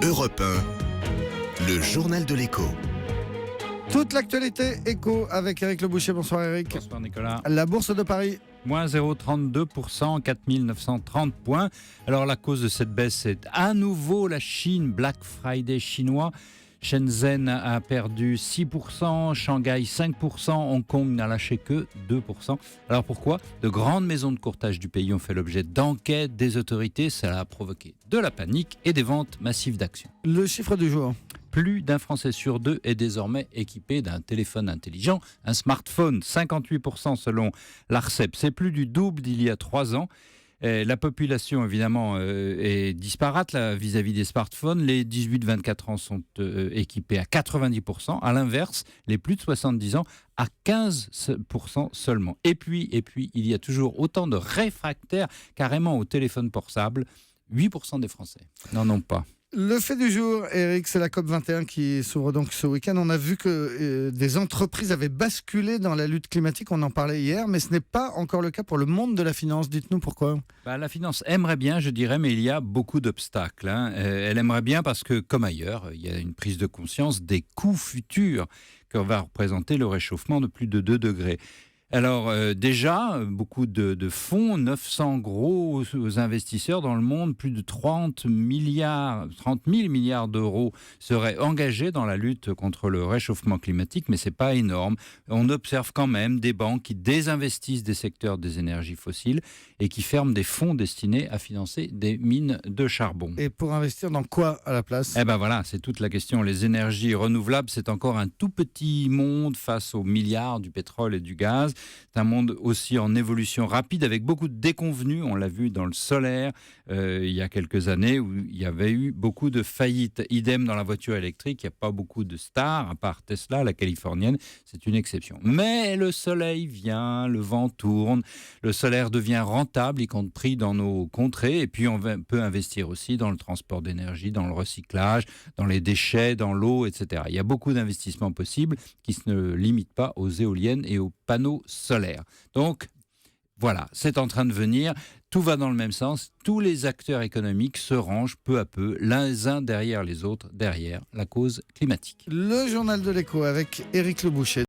Europe 1, le journal de l'écho. Toute l'actualité éco avec Éric Le Boucher. Bonsoir Éric. Bonsoir Nicolas. La bourse de Paris. Moins 0,32%, 4930 points. Alors la cause de cette baisse, c'est à nouveau la Chine, Black Friday chinois. Shenzhen a perdu 6%, Shanghai 5%, Hong Kong n'a lâché que 2%. Alors pourquoi ? De grandes maisons de courtage du pays ont fait l'objet d'enquêtes des autorités. Ça a provoqué de la panique et des ventes massives d'actions. Le chiffre du jour. Plus d'un Français sur deux est désormais équipé d'un téléphone intelligent, un smartphone, 58% selon l'ARCEP. C'est plus du double d'il y a 3 ans. La population, évidemment, est disparate là, vis-à-vis des smartphones. Les 18-24 ans sont équipés à 90%. À l'inverse, les plus de 70 ans à 15% seulement. Et puis, il y a toujours autant de réfractaires carrément au téléphone portable. 8% des Français n'en ont pas. Le fait du jour, Éric, c'est la COP21 qui s'ouvre donc ce week-end. On a vu que des entreprises avaient basculé dans la lutte climatique. On en parlait hier, mais ce n'est pas encore le cas pour le monde de la finance. Dites-nous pourquoi. La finance aimerait bien, je dirais, mais il y a beaucoup d'obstacles. Elle aimerait bien parce que, comme ailleurs, il y a une prise de conscience des coûts futurs que va représenter le réchauffement de plus de 2 degrés. Alors déjà, beaucoup de fonds, 900 gros investisseurs dans le monde, plus de 30 000 milliards d'euros seraient engagés dans la lutte contre le réchauffement climatique, mais ce n'est pas énorme. On observe quand même des banques qui désinvestissent des secteurs des énergies fossiles et qui ferment des fonds destinés à financer des mines de charbon. Et pour investir dans quoi à la place ? Voilà, c'est toute la question. Les énergies renouvelables, c'est encore un tout petit monde face aux milliards du pétrole et du gaz. C'est un monde aussi en évolution rapide avec beaucoup de déconvenues. On l'a vu dans le solaire il y a quelques années où il y avait eu beaucoup de faillites. Idem dans la voiture électrique, il n'y a pas beaucoup de stars, à part Tesla, la californienne, c'est une exception. Mais le soleil vient, le vent tourne, le solaire devient rentable, y compris dans nos contrées. Et puis on peut investir aussi dans le transport d'énergie, dans le recyclage, dans les déchets, dans l'eau, etc. Il y a beaucoup d'investissements possibles qui ne se limitent pas aux éoliennes et aux panneaux solaires. Donc, voilà, c'est en train de venir. Tout va dans le même sens. Tous les acteurs économiques se rangent peu à peu, les uns derrière les autres, derrière la cause climatique. Le journal de l'écho avec Éric Le Boucher.